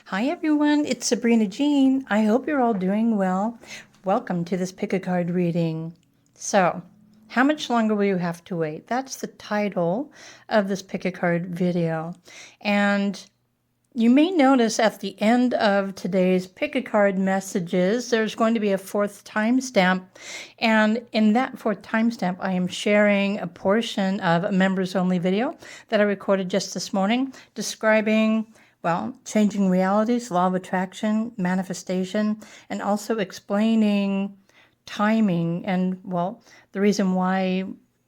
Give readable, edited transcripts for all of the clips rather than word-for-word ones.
Hi everyone, it's Sabrina Jean. I hope you're all doing well. Welcome to this pick-a-card reading. So, how much longer will you have to wait? That's the title of this pick-a-card video. And you may notice at the end of today's pick-a-card messages, there's going to be a fourth timestamp. And in that fourth timestamp, I am sharing a portion of a members-only video that I recorded just this morning describing changing realities, law of attraction, manifestation, and also explaining timing and, the reason why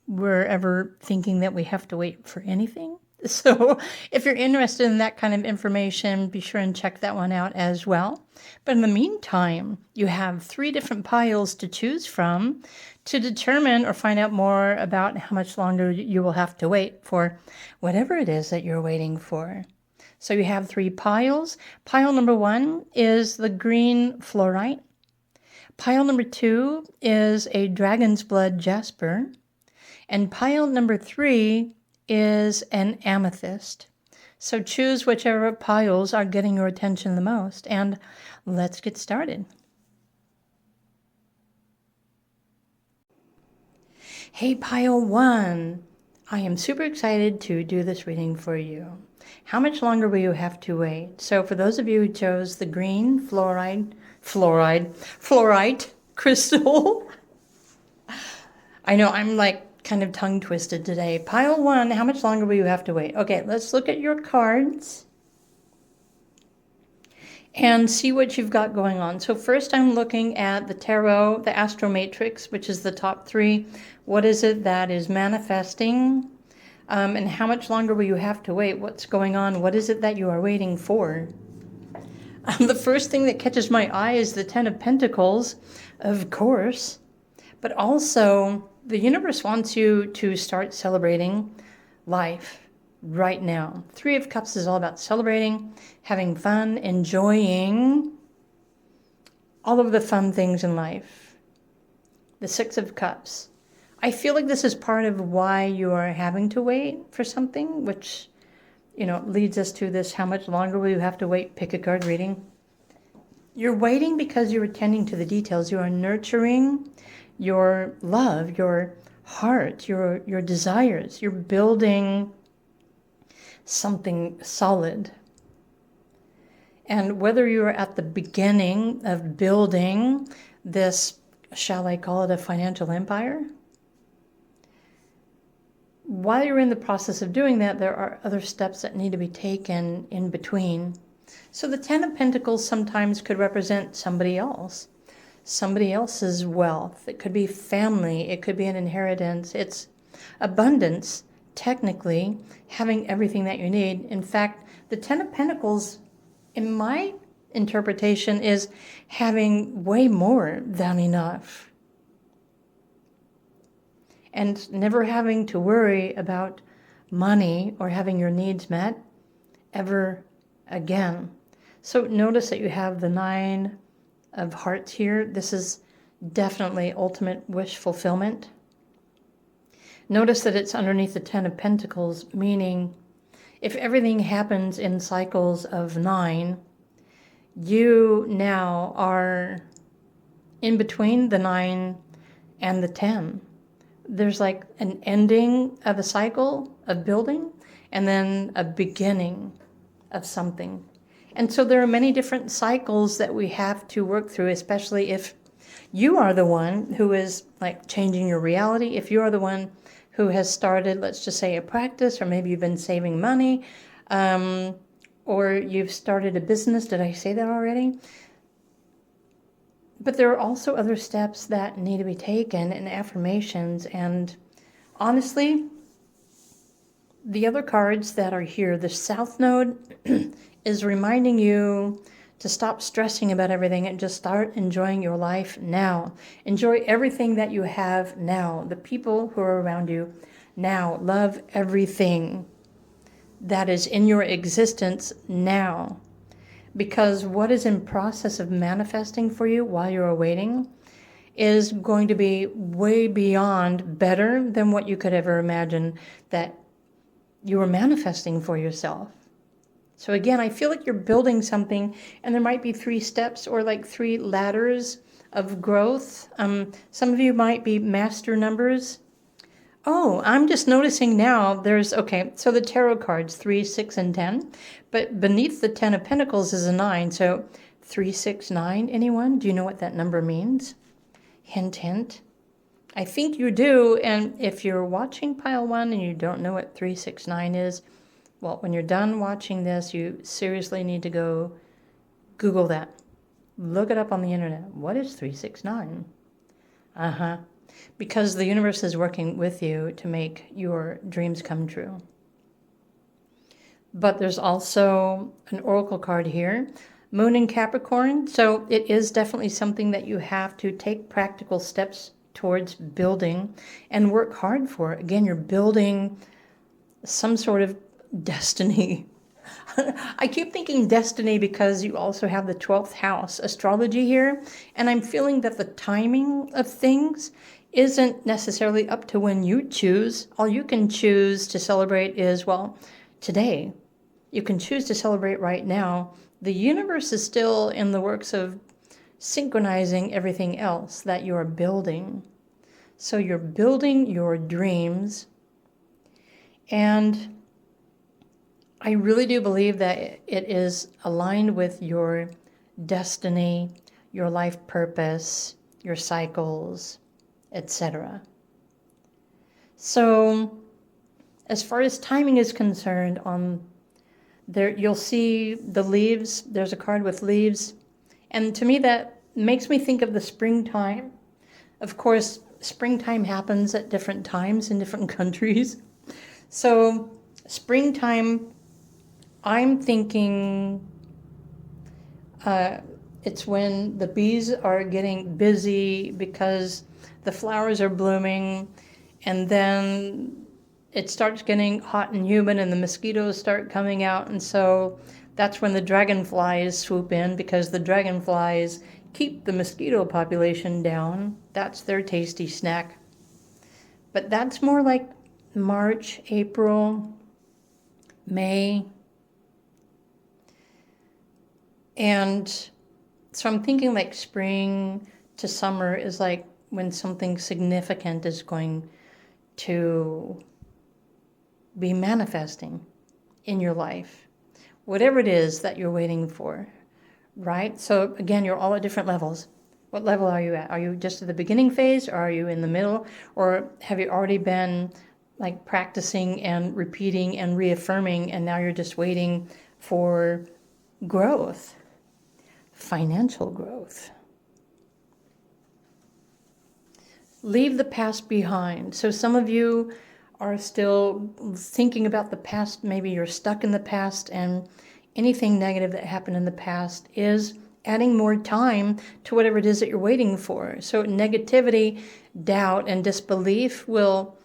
we're ever thinking that we have to wait for anything. So if you're interested in that kind of information, be sure and check that one out as well. But in the meantime, you have 3 different piles to choose from to determine or find out more about how much longer you will have to wait for whatever it is that you're waiting for. So you have 3 piles. Pile number 1 is the green fluorite. Pile number 2 is a dragon's blood jasper. And pile number 3 is an amethyst. So choose whichever piles are getting your attention the most. And let's get started. Hey, pile 1. I am super excited to do this reading for you. How much longer will you have to wait? So for those of you who chose the green fluorite crystal, I know I'm kind of tongue twisted today. Pile 1, how much longer will you have to wait? Okay, let's look at your cards and see what you've got going on. So first I'm looking at the tarot, the astro matrix, which is the top 3. What is it that is manifesting? And how much longer will you have to wait? What's going on? What is it that you are waiting for? The first thing that catches my eye is the 10 of Pentacles, of course. But also, the universe wants you to start celebrating life right now. 3 of Cups is all about celebrating, having fun, enjoying all of the fun things in life. The 6 of Cups. I feel like this is part of why you are having to wait for something, which, leads us to this, how much longer will you have to wait, pick a card reading. You're waiting because you're attending to the details. You are nurturing your love, your heart, your desires. You're building something solid. And whether you're at the beginning of building this, shall I call it a financial empire? While you're in the process of doing that, there are other steps that need to be taken in between. So the 10 of Pentacles sometimes could represent somebody else, somebody else's wealth. It could be family. It could be an inheritance. It's abundance, technically, having everything that you need. In fact, the 10 of Pentacles, in my interpretation, is having way more than enough. And never having to worry about money or having your needs met ever again. So notice that you have the 9 of Hearts here. This is definitely ultimate wish fulfillment. Notice that it's underneath the 10 of Pentacles, meaning if everything happens in cycles of 9, you now are in between the 9 and the 10. There's like an ending of a cycle of building and then a beginning of something. And so there are many different cycles that we have to work through, especially if you are the one who is changing your reality. If you are the one who has started, let's just say, a practice, or maybe you've been saving money, or you've started a business. Did I say that already? But there are also other steps that need to be taken and affirmations. And honestly, the other cards that are here, the South Node is reminding you to stop stressing about everything and just start enjoying your life now. Enjoy everything that you have now, the people who are around you now. Love everything that is in your existence now. Because what is in process of manifesting for you while you're waiting is going to be way beyond better than what you could ever imagine that you were manifesting for yourself. So again, I feel like you're building something, and there might be 3 steps or like 3 ladders of growth. Some of you might be master numbers. Oh, I'm just noticing now okay, so the tarot cards, 3, 6, and 10. But beneath the 10 of Pentacles is a 9. So 3, 6, 9, anyone? Do you know what that number means? Hint, hint. I think you do, and if you're watching pile 1 and you don't know what 3, 6, 9 is, well, when you're done watching this, you seriously need to go Google that. Look it up on the internet. What is 369? Because the universe is working with you to make your dreams come true. But there's also an oracle card here, Moon in Capricorn. So it is definitely something that you have to take practical steps towards building and work hard for. Again, you're building some sort of destiny. I keep thinking destiny because you also have the 12th house astrology here, and I'm feeling that the timing of things isn't necessarily up to when you choose. All you can choose to celebrate is, well, today. You can choose to celebrate right now. The universe is still in the works of synchronizing everything else that you're building. So you're building your dreams, and I really do believe that it is aligned with your destiny, your life purpose, your cycles, etc. So as far as timing is concerned, there you'll see the leaves. There's a card with leaves, and to me that makes me think of the springtime. Of course, springtime happens at different times in different countries. So springtime, I'm thinking it's when the bees are getting busy because the flowers are blooming, and then it starts getting hot and humid and the mosquitoes start coming out, and so that's when the dragonflies swoop in, because the dragonflies keep the mosquito population down. That's their tasty snack. But that's more like March, April, May. And so I'm thinking like spring to summer is like when something significant is going to be manifesting in your life. Whatever it is that you're waiting for, right? So again, you're all at different levels. What level are you at? Are you just at the beginning phase, or are you in the middle? Or have you already been like practicing and repeating and reaffirming, and now you're just waiting for growth, financial growth? Leave the past behind. So some of you are still thinking about the past. Maybe you're stuck in the past, and anything negative that happened in the past is adding more time to whatever it is that you're waiting for. So negativity, doubt, and disbelief will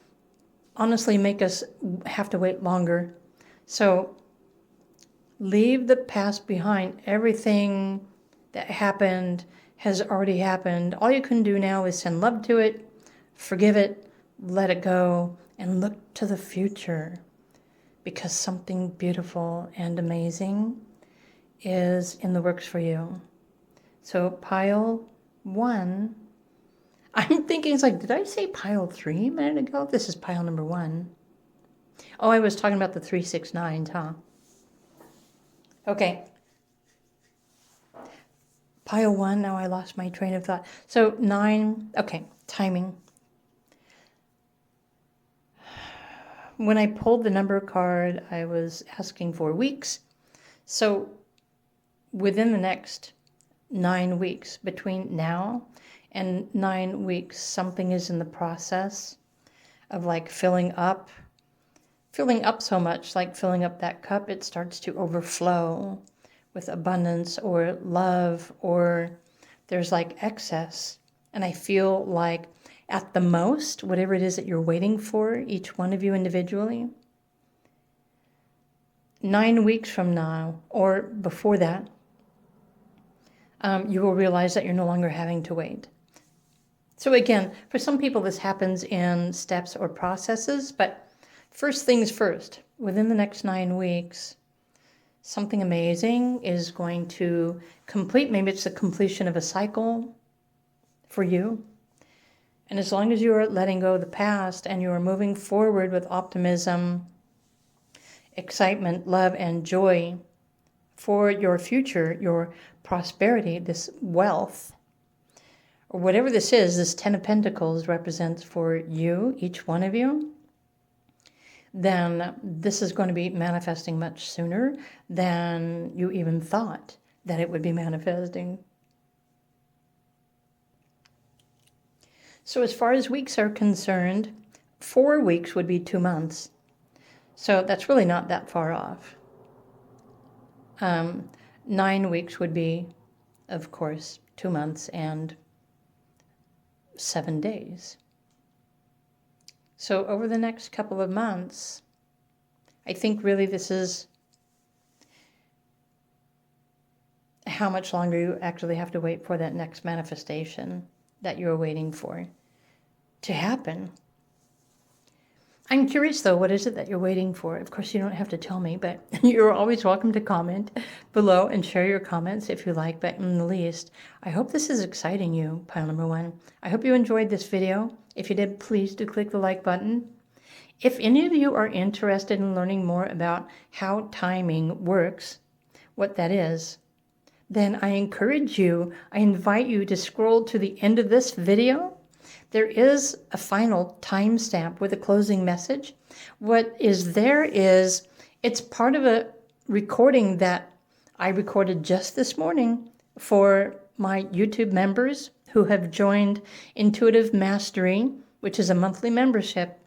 honestly make us have to wait longer. So leave the past behind. Everything that happened has already happened. All you can do now is send love to it, forgive it, let it go, and look to the future, because something beautiful and amazing is in the works for you. So pile 1, I'm thinking it's like, did I say pile 3 a minute ago? This is pile number 1. Oh, I was talking about the 369s, huh? Okay. Pile 1, now I lost my train of thought. So 9, okay, timing. When I pulled the number card, I was asking for weeks. So within the next 9 weeks, between now and 9 weeks, something is in the process of like filling up so much, like filling up that cup, it starts to overflow with abundance or love, or there's like excess. And I feel like at the most, whatever it is that you're waiting for, each one of you individually, 9 weeks from now or before that, you will realize that you're no longer having to wait. So again, for some people this happens in steps or processes, but first things first, within the next 9 weeks, something amazing is going to complete. Maybe it's the completion of a cycle for you. And as long as you are letting go of the past and you are moving forward with optimism, excitement, love, and joy for your future, your prosperity, this wealth, or whatever this is, this 10 of Pentacles represents for you, each one of you, then this is going to be manifesting much sooner than you even thought that it would be manifesting. So as far as weeks are concerned, 4 weeks would be 2 months. So that's really not that far off. 9 weeks would be, of course, 2 months and 7 days. So over the next couple of months, I think really this is how much longer you actually have to wait for that next manifestation that you're waiting for to happen. I'm curious, though, what is it that you're waiting for? Of course, you don't have to tell me, but you're always welcome to comment below and share your comments if you like. But in the least, I hope this is exciting you, pile number 1. I hope you enjoyed this video. If you did, please do click the like button. If any of you are interested in learning more about how timing works, what that is, then I encourage you, I invite you to scroll to the end of this video. There is a final timestamp with a closing message. What is there is, it's part of a recording that I recorded just this morning for my YouTube members who have joined Intuitive Mastery, which is a monthly membership.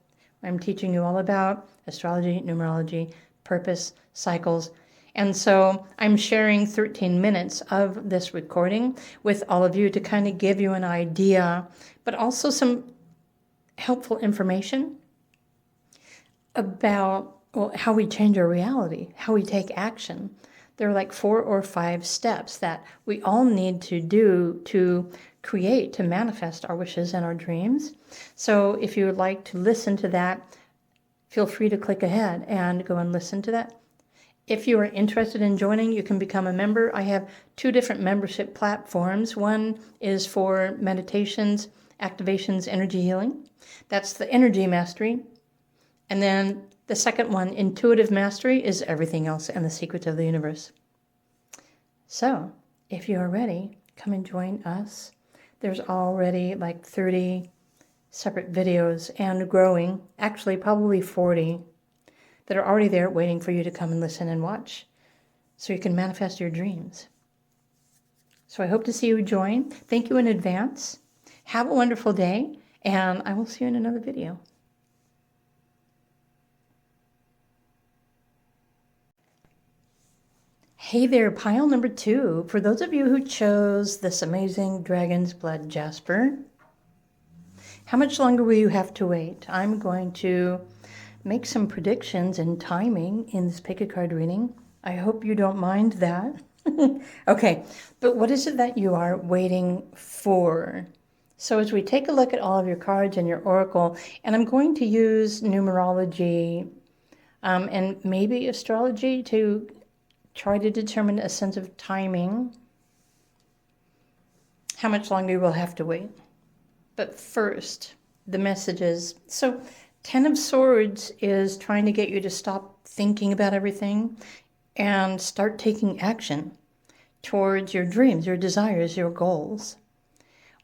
I'm teaching you all about astrology, numerology, purpose, cycles. And so I'm sharing 13 minutes of this recording with all of you to kind of give you an idea, but also some helpful information about how we change our reality, how we take action. There are like 4 or 5 steps that we all need to do to create, to manifest our wishes and our dreams. So if you would like to listen to that, feel free to click ahead and go and listen to that. If you are interested in joining, you can become a member. I have 2 different membership platforms. One is for meditations, activations, energy healing. That's the Energy Mastery. And then the second one, Intuitive Mastery, is everything else and the secrets of the universe. So if you are ready, come and join us. There's already like 30 separate videos and growing, actually probably 40, that are already there waiting for you to come and listen and watch so you can manifest your dreams. So I hope to see you join. Thank you in advance. Have a wonderful day, and I will see you in another video. Hey there, pile number 2. For those of you who chose this amazing Dragon's Blood Jasper, how much longer will you have to wait? I'm going to make some predictions and timing in this pick a card reading. I hope you don't mind that. Okay, but what is it that you are waiting for? So as we take a look at all of your cards and your oracle, and I'm going to use numerology and maybe astrology to try to determine a sense of timing, how much longer you will have to wait. But first, the messages. So 10 of Swords is trying to get you to stop thinking about everything and start taking action towards your dreams, your desires, your goals.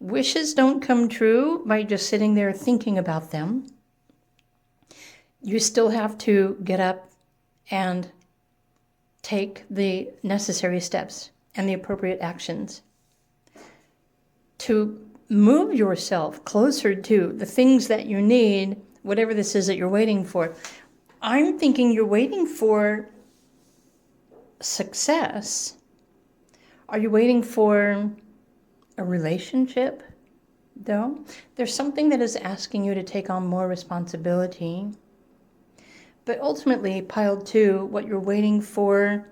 Wishes don't come true by just sitting there thinking about them. You still have to get up and take the necessary steps and the appropriate actions to move yourself closer to the things that you need, whatever this is that you're waiting for. I'm thinking you're waiting for success. Are you waiting for a relationship, though? There's something that is asking you to take on more responsibility. But ultimately, pile 2, what you're waiting for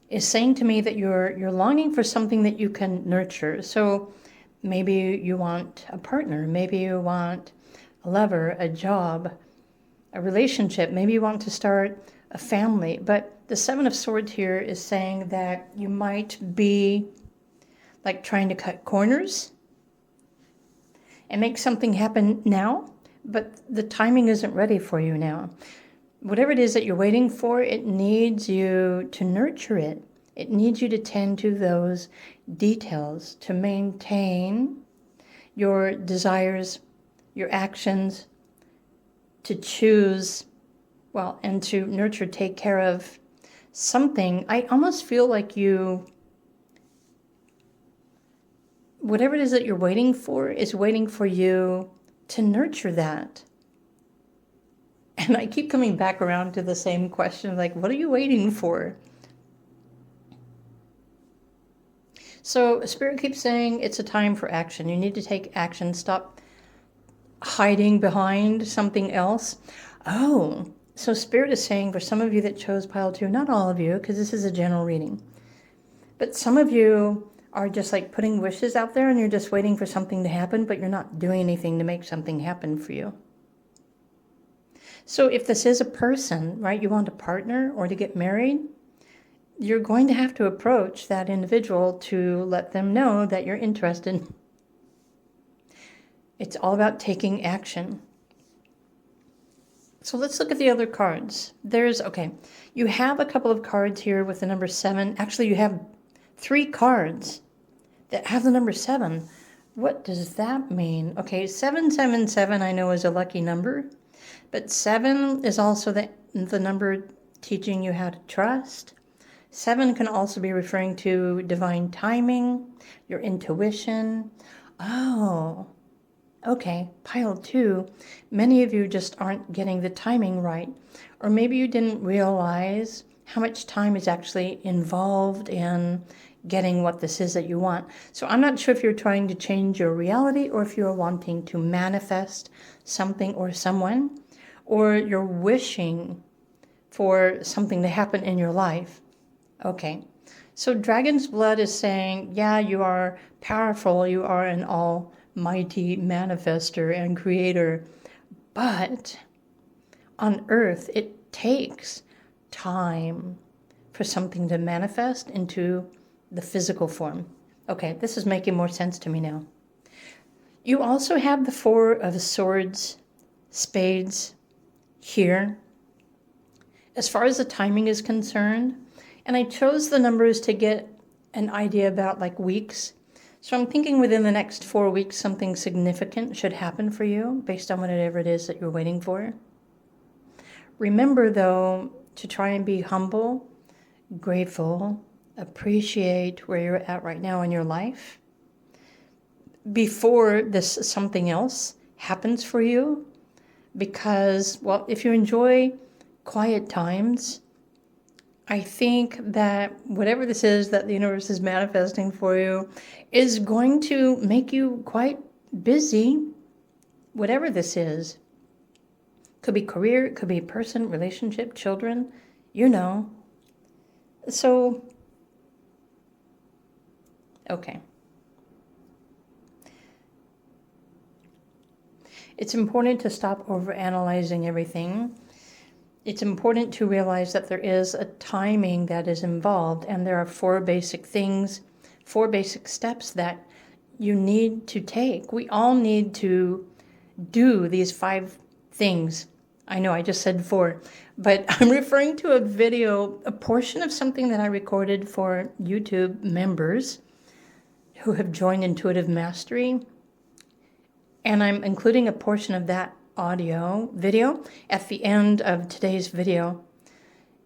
is saying to me that you're longing for something that you can nurture. So maybe you want a partner, maybe you want a lover, a job, a relationship. Maybe you want to start a family. But the Seven of Swords here is saying that you might be like trying to cut corners and make something happen now, but the timing isn't ready for you now. Whatever it is that you're waiting for, it needs you to nurture it. It needs you to tend to those details to maintain your desires, your actions, to choose, well, and to nurture, take care of something. I almost feel like whatever it is that you're waiting for is waiting for you to nurture that. And I keep coming back around to the same question, like, what are you waiting for? So Spirit keeps saying it's a time for action. You need to take action. Stop hiding behind something else. Oh, so Spirit is saying for some of you that chose pile 2, not all of you, because this is a general reading, but some of you are just like putting wishes out there and you're just waiting for something to happen, but you're not doing anything to make something happen for you. So if this is a person, right, you want a partner or to get married, you're going to have to approach that individual to let them know that you're interested. It's all about taking action. So let's look at the other cards. You have a couple of cards here with the number 7. Actually, you have 3 cards that have the number 7. What does that mean? Okay, 777 I know is a lucky number, but 7 is also the number teaching you how to trust. 7 can also be referring to divine timing, your intuition. Oh, okay, pile 2. Many of you just aren't getting the timing right, or maybe you didn't realize how much time is actually involved in getting what this is that you want. So I'm not sure if you're trying to change your reality or if you're wanting to manifest something or someone, or you're wishing for something to happen in your life. Okay, so Dragon's Blood is saying, yeah, you are powerful, you are an almighty manifester and creator, but on Earth it takes time for something to manifest into the physical form. Okay, this is making more sense to me now. You also have the 4 of Swords, Spades here. As far as the timing is concerned, and I chose the numbers to get an idea about like weeks. So I'm thinking within the next 4 weeks, something significant should happen for you based on whatever it is that you're waiting for. Remember, though, to try and be humble, grateful, appreciate where you're at right now in your life before this something else happens for you. Because, well, if you enjoy quiet times, I think that whatever this is that the universe is manifesting for you is going to make you quite busy, whatever this is. Could be career, it could be person, relationship, children, you know. So, okay. It's important to stop overanalyzing everything. It's important to realize that there is a timing that is involved, and there are 4 basic things, 4 basic steps that you need to take. We all need to do these 5 things. I know I just said 4, but I'm referring to a video, a portion of something that I recorded for YouTube members who have joined Intuitive Mastery. And I'm including a portion of that video at the end of today's video.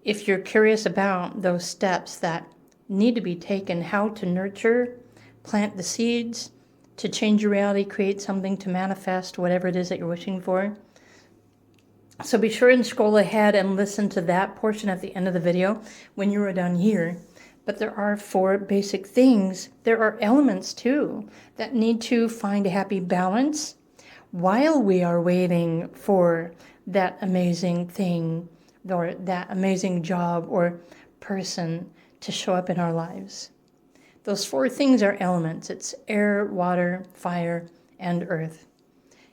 If you're curious about those steps that need to be taken, how to nurture, plant the seeds, to change your reality, create something to manifest, whatever it is that you're wishing for. So be sure and scroll ahead and listen to that portion at the end of the video when you are done here. But there are 4 basic things. There are elements too that need to find a happy balance while we are waiting for that amazing thing or that amazing job or person to show up in our lives. Those 4 things are elements. It's air, water, fire, and earth.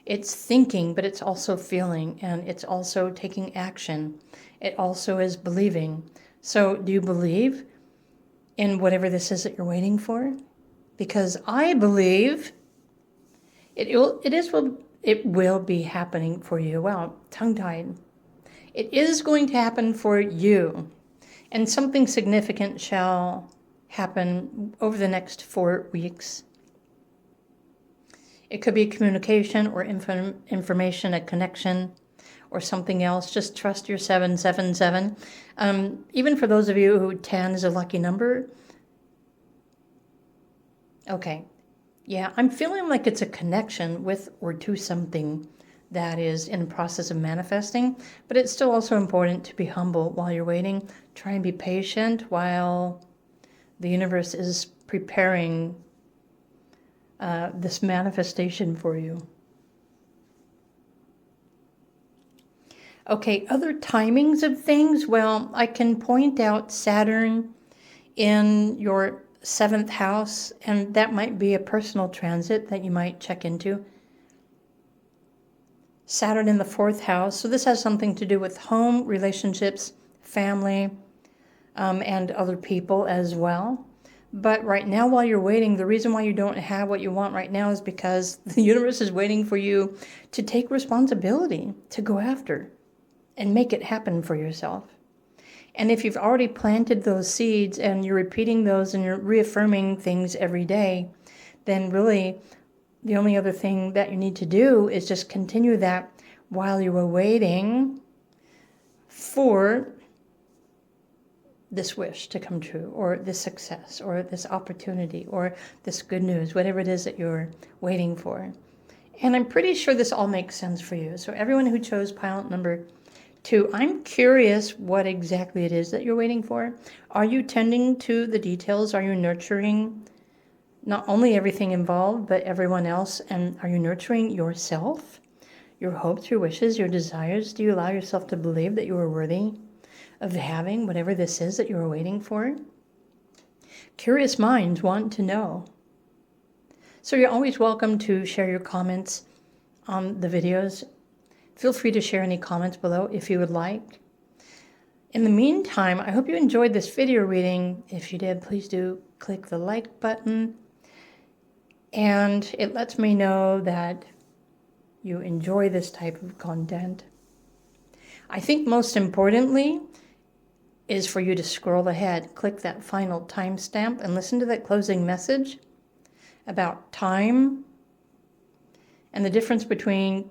It's thinking, but it's also feeling, and it's also taking action. It also is believing. So do you believe in whatever this is that you're waiting for? Because I believe it will be happening for you. Wow, tongue-tied. It is going to happen for you. And something significant shall happen over the next 4 weeks. It could be communication or information, a connection, or something else. Just trust your 777. Even for those of you who 10 is a lucky number. Okay. Yeah, I'm feeling like it's a connection with or to something that is in the process of manifesting, but it's still also important to be humble while you're waiting. Try and be patient while the universe is preparing this manifestation for you. Okay, other timings of things. Well, I can point out Saturn in your 7th house, and that might be a personal transit that you might check into. Saturn in the 4th house. So this has something to do with home, relationships, family, and other people as well. But right now, while you're waiting, the reason why you don't have what you want right now is because the universe is waiting for you to take responsibility, to go after and make it happen for yourself. And if you've already planted those seeds and you're repeating those and you're reaffirming things every day, then really the only other thing that you need to do is just continue that while you are waiting for this wish to come true, or this success, or this opportunity, or this good news, whatever it is that you're waiting for. And I'm pretty sure this all makes sense for you. So everyone who chose pile number 2, I'm curious what exactly it is that you're waiting for. Are you tending to the details? Are you nurturing not only everything involved, but everyone else? And are you nurturing yourself, your hopes, your wishes, your desires? Do you allow yourself to believe that you are worthy of having whatever this is that you're waiting for? Curious minds want to know. So you're always welcome to share your comments on the videos. Feel free to share any comments below if you would like. In the meantime, I hope you enjoyed this video reading. If you did, please do click the like button. And it lets me know that you enjoy this type of content. I think most importantly is for you to scroll ahead, click that final timestamp, and listen to that closing message about time and the difference between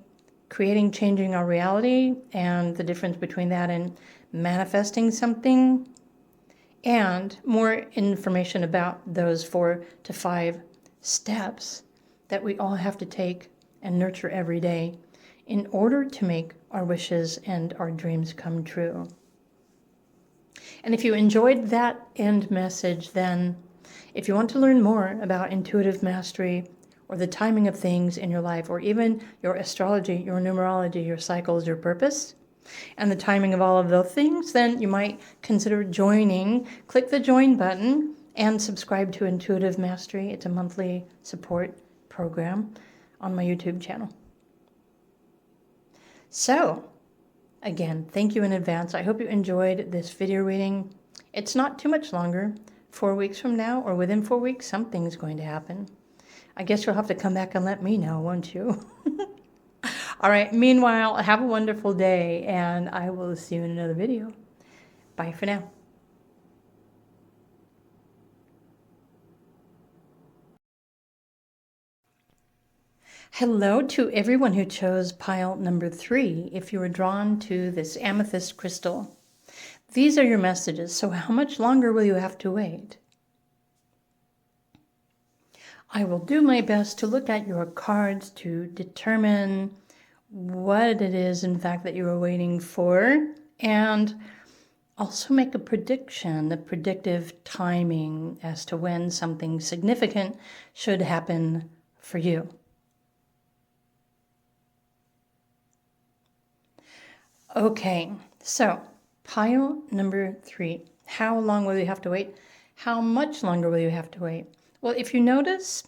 creating, changing our reality, and the difference between that and manifesting something, and more information about those 4 to 5 steps that we all have to take and nurture every day in order to make our wishes and our dreams come true. And if you enjoyed that end message, then if you want to learn more about intuitive mastery or the timing of things in your life, or even your astrology, your numerology, your cycles, your purpose, and the timing of all of those things, then you might consider joining. Click the join button and subscribe to Intuitive Mastery. It's a monthly support program on my YouTube channel. So, again, thank you in advance. I hope you enjoyed this video reading. It's not too much longer. 4 weeks from now, or within 4 weeks, something's going to happen. I guess you'll have to come back and let me know, won't you? All right, meanwhile, have a wonderful day, and I will see you in another video. Bye for now. Hello to everyone who chose pile number 3, if you were drawn to this amethyst crystal. These are your messages, so how much longer will you have to wait? I will do my best to look at your cards to determine what it is, in fact, that you are waiting for, and also make a prediction, the predictive timing as to when something significant should happen for you. Okay, so pile number 3. How long will you have to wait? How much longer will you have to wait? Well, if you notice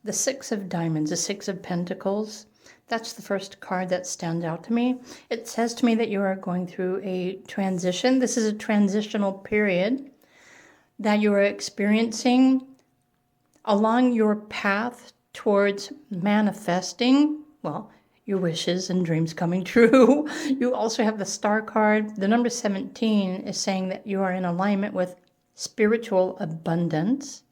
the 6 of diamonds, the 6 of pentacles, That's the first card that stands out to me. It says to me that you are going through a transition. This is a transitional period that you are experiencing along your path towards manifesting, well, your wishes and dreams coming true. You also have the Star card. The number 17 is saying that you are in alignment with spiritual abundance.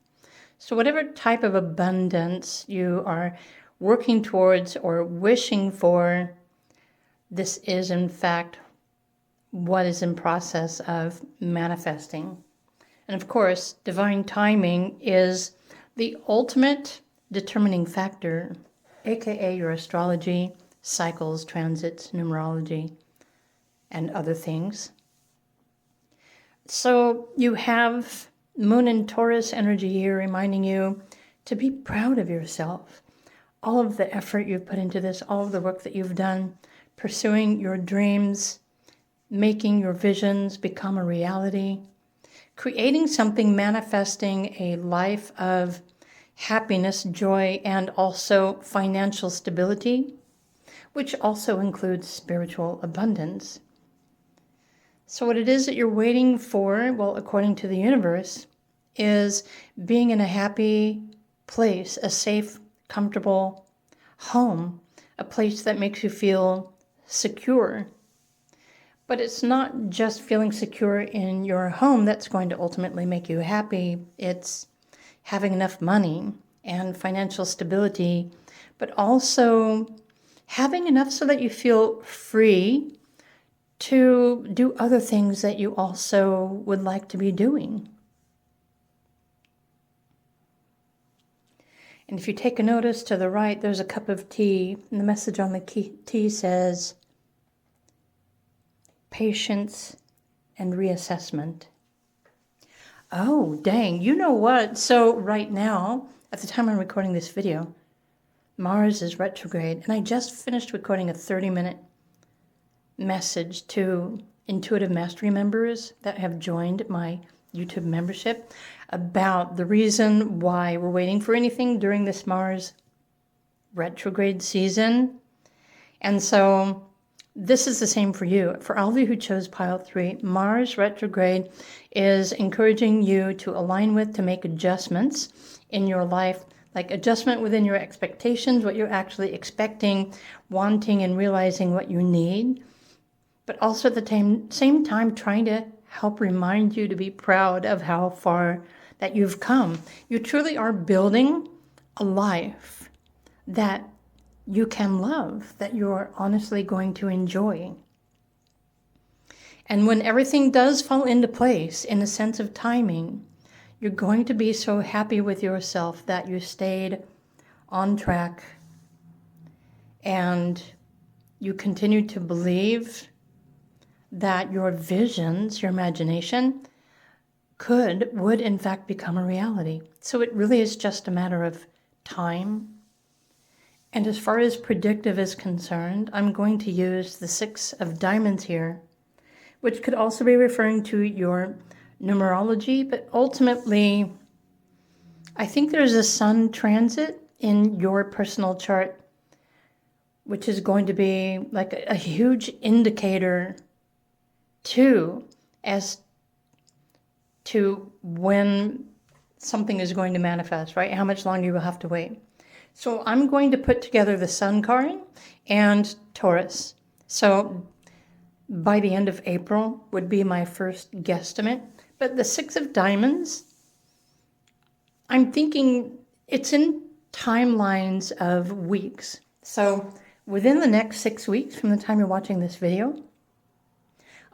So whatever type of abundance you are working towards or wishing for, this is in fact what is in process of manifesting. And of course, divine timing is the ultimate determining factor, aka your astrology, cycles, transits, numerology, and other things. So you have Moon and Taurus energy here reminding you to be proud of yourself. All of the effort you've put into this, all of the work that you've done, pursuing your dreams, making your visions become a reality, creating something, manifesting a life of happiness, joy, and also financial stability, which also includes spiritual abundance. So what it is that you're waiting for, well, according to the universe, is being in a happy place, a safe, comfortable home, a place that makes you feel secure. But it's not just feeling secure in your home that's going to ultimately make you happy. It's having enough money and financial stability, but also having enough so that you feel free to do other things that you also would like to be doing. And if you take a notice to the right, there's a cup of tea, and the message on the tea says, patience and reassessment. Oh, dang, you know what? So right now, at the time I'm recording this video, Mars is retrograde, and I just finished recording a 30-minute message to Intuitive Mastery members that have joined my YouTube membership about the reason why we're waiting for anything during this Mars retrograde season. And so this is the same for you. For all of you who chose pile 3, Mars retrograde is encouraging you to align with, to make adjustments in your life, like adjustment within your expectations, what you're actually expecting, wanting, and realizing what you need. But also at the same time trying to help remind you to be proud of how far that you've come. You truly are building a life that you can love, that you're honestly going to enjoy. And when everything does fall into place in the sense of timing, you're going to be so happy with yourself that you stayed on track and you continue to believe that your visions, your imagination, would in fact become a reality. So it really is just a matter of time. And as far as predictive is concerned, I'm going to use the 6 of diamonds here, which could also be referring to your numerology, but ultimately, I think there's a sun transit in your personal chart, which is going to be like a huge indicator as to when something is going to manifest, right? How much longer you will have to wait. So I'm going to put together the Sun card and Taurus. So by the end of April would be my first guesstimate. But the 6 of diamonds, I'm thinking it's in timelines of weeks. So within the next 6 weeks from the time you're watching this video,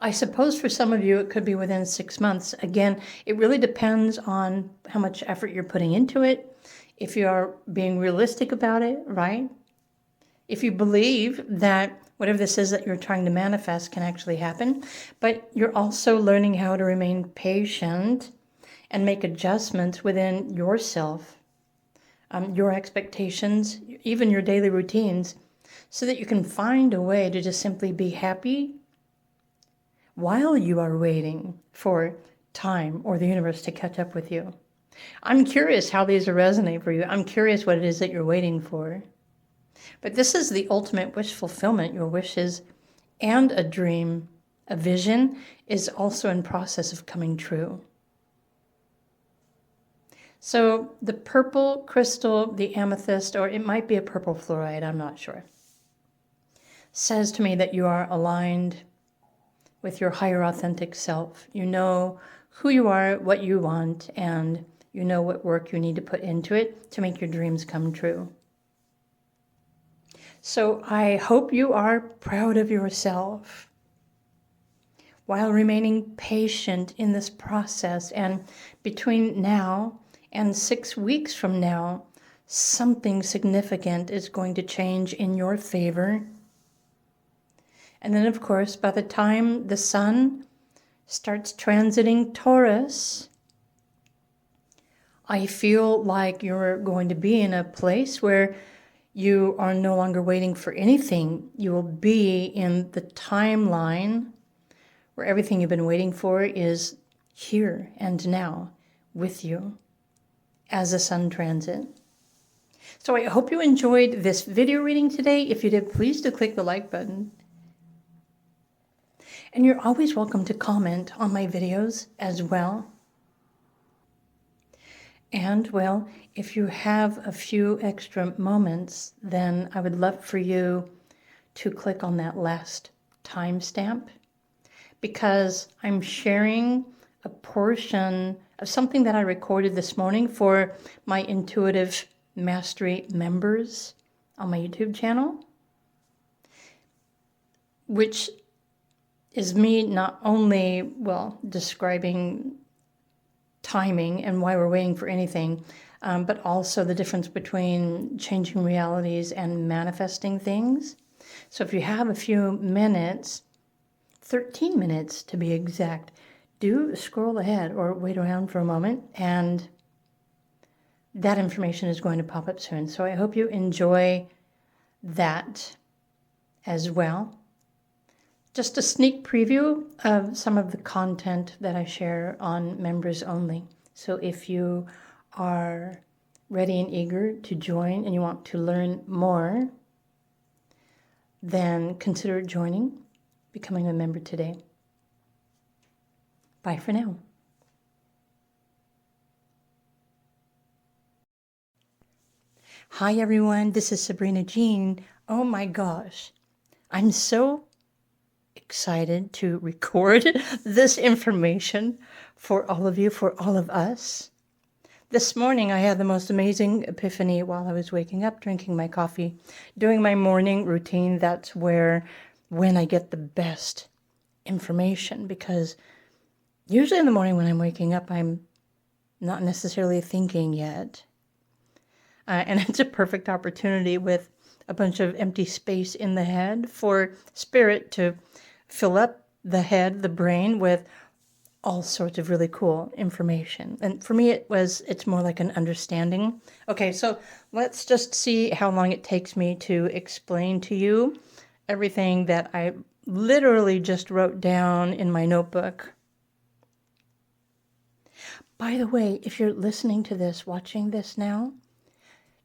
I suppose for some of you it could be within 6 months. Again, it really depends on how much effort you're putting into it, if you are being realistic about it, right? If you believe that whatever this is that you're trying to manifest can actually happen, but you're also learning how to remain patient and make adjustments within yourself, your expectations, even your daily routines, so that you can find a way to just simply be happy while you are waiting for time or the universe to catch up with you. I'm curious how these resonate for you. I'm curious what it is that you're waiting for. But this is the ultimate wish fulfillment. Your wishes and a dream, a vision, is also in process of coming true. So the purple crystal, the amethyst, or it might be a purple fluorite, I'm not sure, says to me that you are aligned with your higher authentic self. You know who you are, what you want, and you know what work you need to put into it to make your dreams come true. So I hope you are proud of yourself while remaining patient in this process. And between now and 6 weeks from now, something significant is going to change in your favor. And then, of course, by the time the sun starts transiting Taurus, I feel like you're going to be in a place where you are no longer waiting for anything. You will be in the timeline where everything you've been waiting for is here and now with you as a sun transit. So I hope you enjoyed this video reading today. If you did, please do click the like button. And you're always welcome to comment on my videos as well. And, well, if you have a few extra moments, then I would love for you to click on that last timestamp, because I'm sharing a portion of something that I recorded this morning for my Intuitive Mastery members on my YouTube channel, which is me not only, well, describing timing and why we're waiting for anything, but also the difference between changing realities and manifesting things. So if you have a few minutes, 13 minutes to be exact, do scroll ahead or wait around for a moment, and that information is going to pop up soon. So I hope you enjoy that as well. Just a sneak preview of some of the content that I share on members only. So if you are ready and eager to join and you want to learn more, then consider joining, becoming a member today. Bye for now. Hi everyone, this is Sabrina Jean. Oh my gosh, I'm so excited to record this information for all of you, for all of us. This morning I had the most amazing epiphany while I was waking up, drinking my coffee, doing my morning routine. That's when I get the best information, because usually in the morning when I'm waking up, I'm not necessarily thinking yet. And it's a perfect opportunity with a bunch of empty space in the head for spirit to fill up the head, the brain, with all sorts of really cool information. And for me, it's more like an understanding. Okay, so let's just see how long it takes me to explain to you everything that I literally just wrote down in my notebook. By the way, if you're listening to this, watching this now,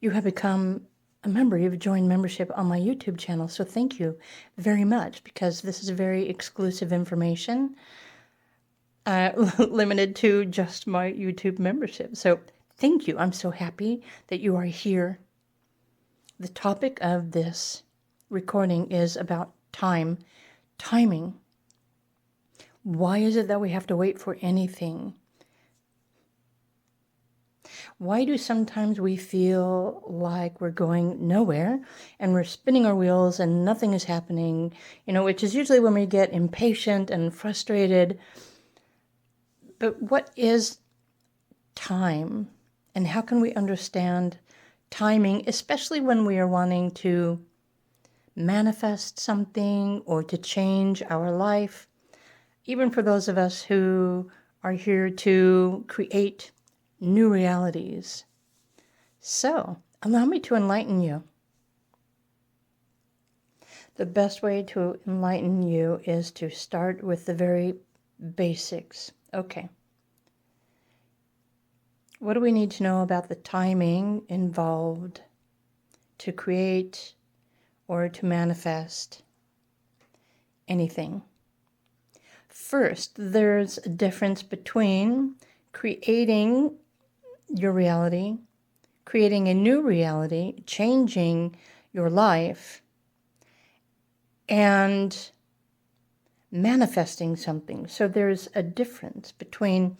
you have become a member. You've joined membership on my YouTube channel. So thank you very much, because this is very exclusive information, limited to just my YouTube membership. So thank you. I'm so happy that you are here. The topic of this recording is about timing. Why is it that we have to wait for anything? Why do sometimes we feel like we're going nowhere and we're spinning our wheels and nothing is happening, which is usually when we get impatient and frustrated. But what is time, and how can we understand timing, especially when we are wanting to manifest something or to change our life, even for those of us who are here to create new realities? So, allow me to enlighten you. The best way to enlighten you is to start with the very basics. Okay. What do we need to know about the timing involved to create or to manifest anything. First, there's a difference between creating your reality, creating a new reality, changing your life, and manifesting something. So there's a difference between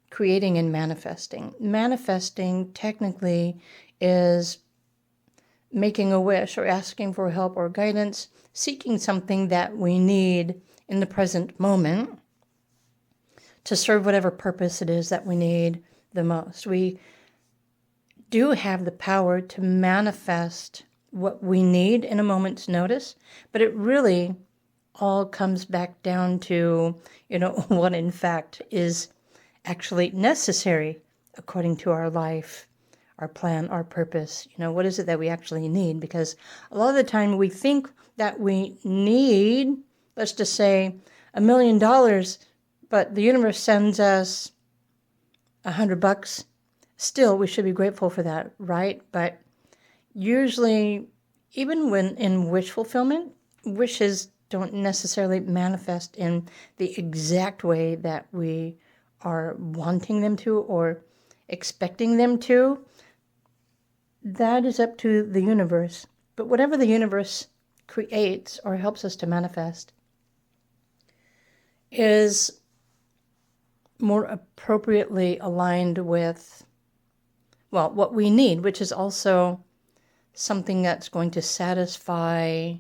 creating and manifesting. Manifesting technically is making a wish or asking for help or guidance, seeking something that we need in the present moment to serve whatever purpose it is that we need the most. We do have the power to manifest what we need in a moment's notice, but it really all comes back down to, what in fact is actually necessary according to our life, our plan, our purpose. What is it that we actually need? Because a lot of the time we think that we need, let's just say, $1 million, but the universe sends us $100. Still, we should be grateful for that, right? But usually, even when in wish fulfillment, wishes don't necessarily manifest in the exact way that we are wanting them to or expecting them to. That is up to the universe. But whatever the universe creates or helps us to manifest is more appropriately aligned with, what we need, which is also something that's going to satisfy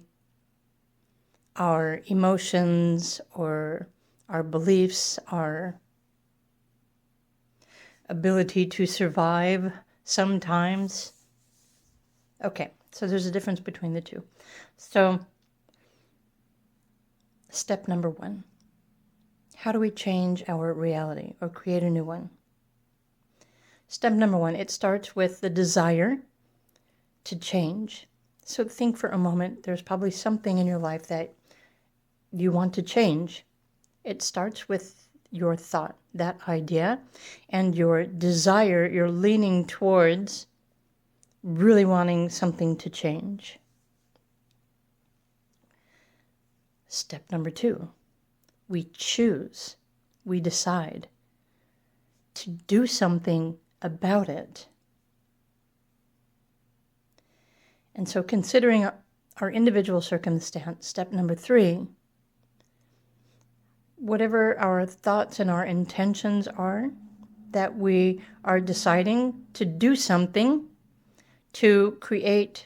our emotions or our beliefs, our ability to survive sometimes. Okay, so there's a difference between the two. So, step number 1. How do we change our reality or create a new one? Step number 1, it starts with the desire to change. So think for a moment, there's probably something in your life that you want to change. It starts with your thought, that idea, and your desire, you're leaning towards really wanting something to change. Step number 2, we choose, we decide to do something about it. And so considering our individual circumstance, step number 3, whatever our thoughts and our intentions are, that we are deciding to do something to create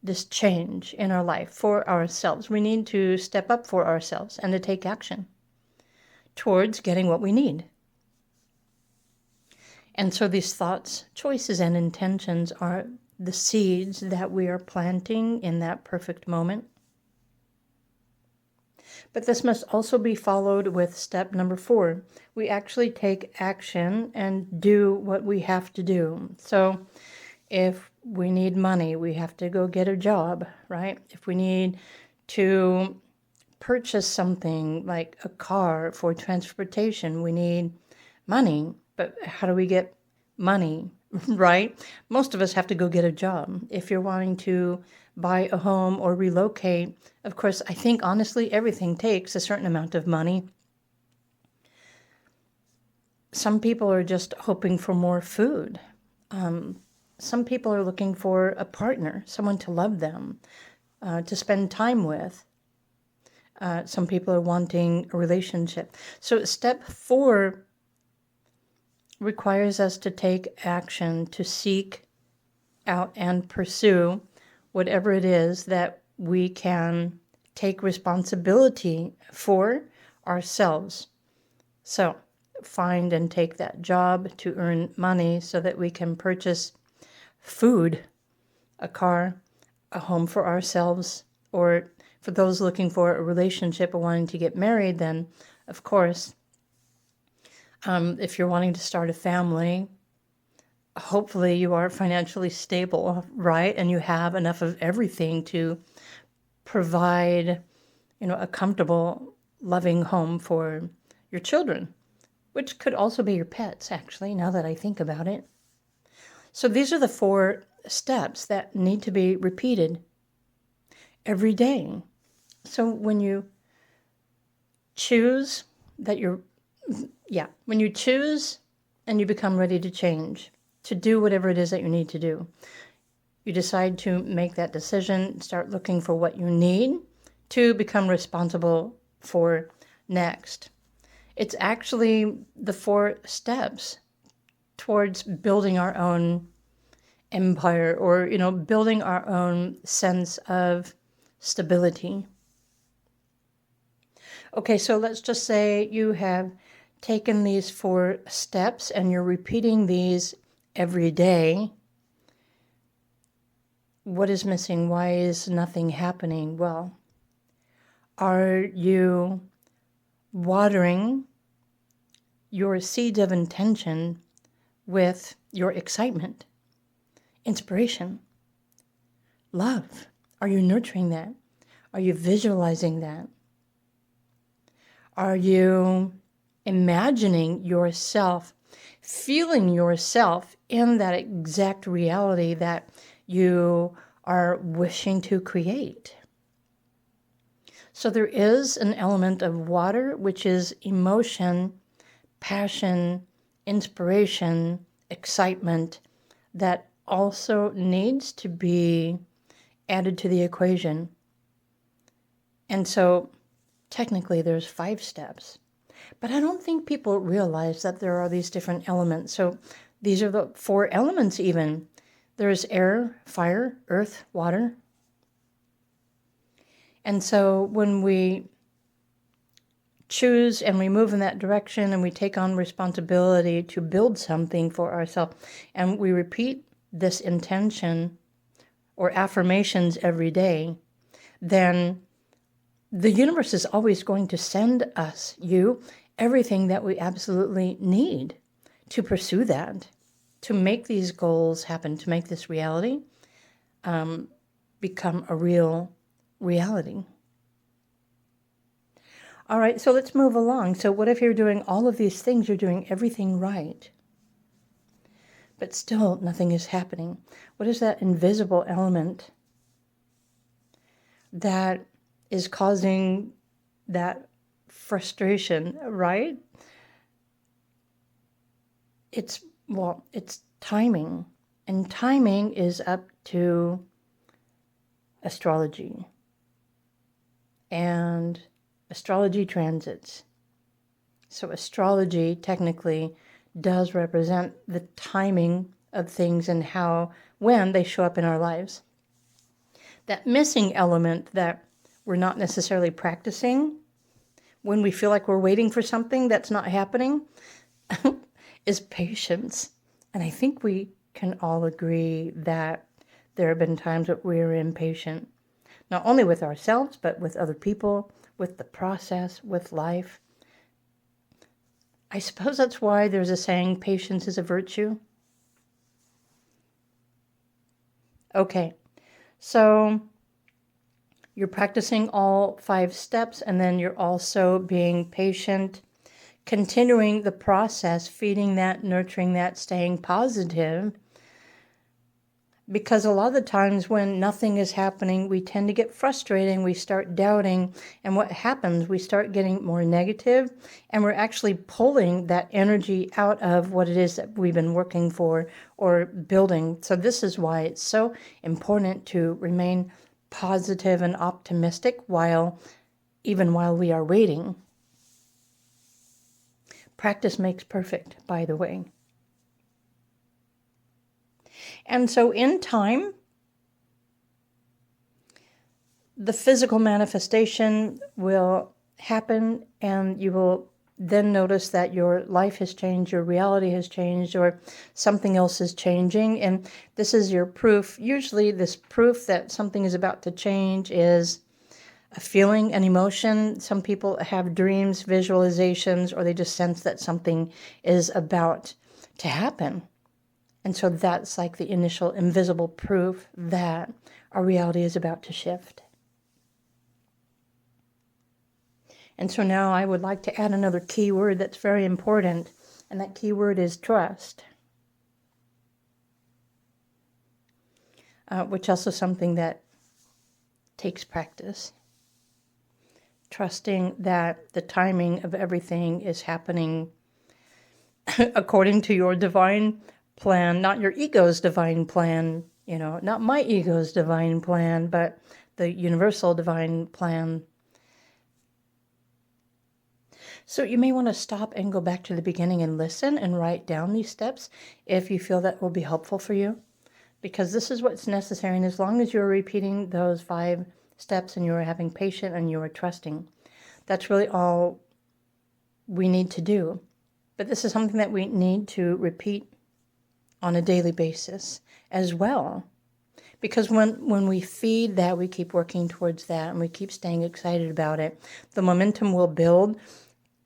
this change in our life for ourselves. We need to step up for ourselves and to take action towards getting what we need. And so these thoughts, choices, and intentions are the seeds that we are planting in that perfect moment. But this must also be followed with step number 4. We actually take action and do what we have to do. So if we need money, we have to go get a job, right? If we need to purchase something like a car for transportation, we need money. But how do we get money, right? Most of us have to go get a job. If you're wanting to buy a home or relocate, of course, I think honestly everything takes a certain amount of money. Some people are just hoping for more food. Some people are looking for a partner, someone to love them, to spend time with. Some people are wanting a relationship. So step 4 requires us to take action to seek out and pursue whatever it is that we can take responsibility for ourselves. So find and take that job to earn money so that we can purchase food, a car, a home for ourselves, or for those looking for a relationship or wanting to get married, then of course, if you're wanting to start a family, hopefully you are financially stable, right? And you have enough of everything to provide, a comfortable, loving home for your children, which could also be your pets, actually, now that I think about it. So these are the 4 steps that need to be repeated every day. So when you choose that when you choose and you become ready to change, to do whatever it is that you need to do, you decide to make that decision, start looking for what you need to become responsible for next. It's actually the 4 steps towards building our own empire, or, building our own sense of stability. Okay, so let's just say you have taken these 4 steps and you're repeating these every day. What is missing? Why is nothing happening? Well, are you watering your seeds of intention with your excitement, inspiration, love? Are you nurturing that? Are you visualizing that? Are you imagining yourself, feeling yourself in that exact reality that you are wishing to create? So there is an element of water, which is emotion, passion, inspiration, excitement, that also needs to be added to the equation. And so technically there's 5 steps, but I don't think people realize that there are these different elements. So these are the 4 elements even. There's air, fire, earth, water. And so when we choose and we move in that direction and we take on responsibility to build something for ourselves, and we repeat this intention or affirmations every day, then the universe is always going to send us, everything that we absolutely need to pursue that, to make these goals happen, to make this reality become a real reality. All right, so let's move along. So what if you're doing all of these things, you're doing everything right, but still nothing is happening? What is that invisible element that is causing that frustration, right? It's timing. And timing is up to astrology and astrology transits. So astrology technically does represent the timing of things and when they show up in our lives. That missing element that we're not necessarily practicing when we feel like we're waiting for something that's not happening is patience. And I think we can all agree that there have been times that we're impatient, not only with ourselves, but with other people, with the process, with life. I suppose that's why there's a saying, patience is a virtue. Okay, so you're practicing all 5 steps, and then you're also being patient, continuing the process, feeding that, nurturing that, staying positive. Because a lot of the times when nothing is happening, we tend to get frustrated and we start doubting. And what happens, we start getting more negative, and we're actually pulling that energy out of what it is that we've been working for or building. So this is why it's so important to remain positive and optimistic even while we are waiting. Practice makes perfect, by the way. And so in time, the physical manifestation will happen, and you will then notice that your life has changed, your reality has changed, or something else is changing. And this is your proof. Usually this proof that something is about to change is a feeling, an emotion. Some people have dreams, visualizations, or they just sense that something is about to happen. And so that's like the initial invisible proof that our reality is about to shift. And so now I would like to add another key word that's very important, and that key word is trust, which also something that takes practice. Trusting that the timing of everything is happening according to your divine plan, not your ego's divine plan, not my ego's divine plan, but the universal divine plan. So you may want to stop and go back to the beginning and listen and write down these steps if you feel that will be helpful for you, because this is what's necessary. And as long as you're repeating those 5 steps and you're having patience and you're trusting, that's really all we need to do. But this is something that we need to repeat on a daily basis as well. Because when we feed that, we keep working towards that, and we keep staying excited about it, the momentum will build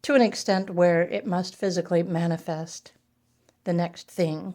to an extent where it must physically manifest the next thing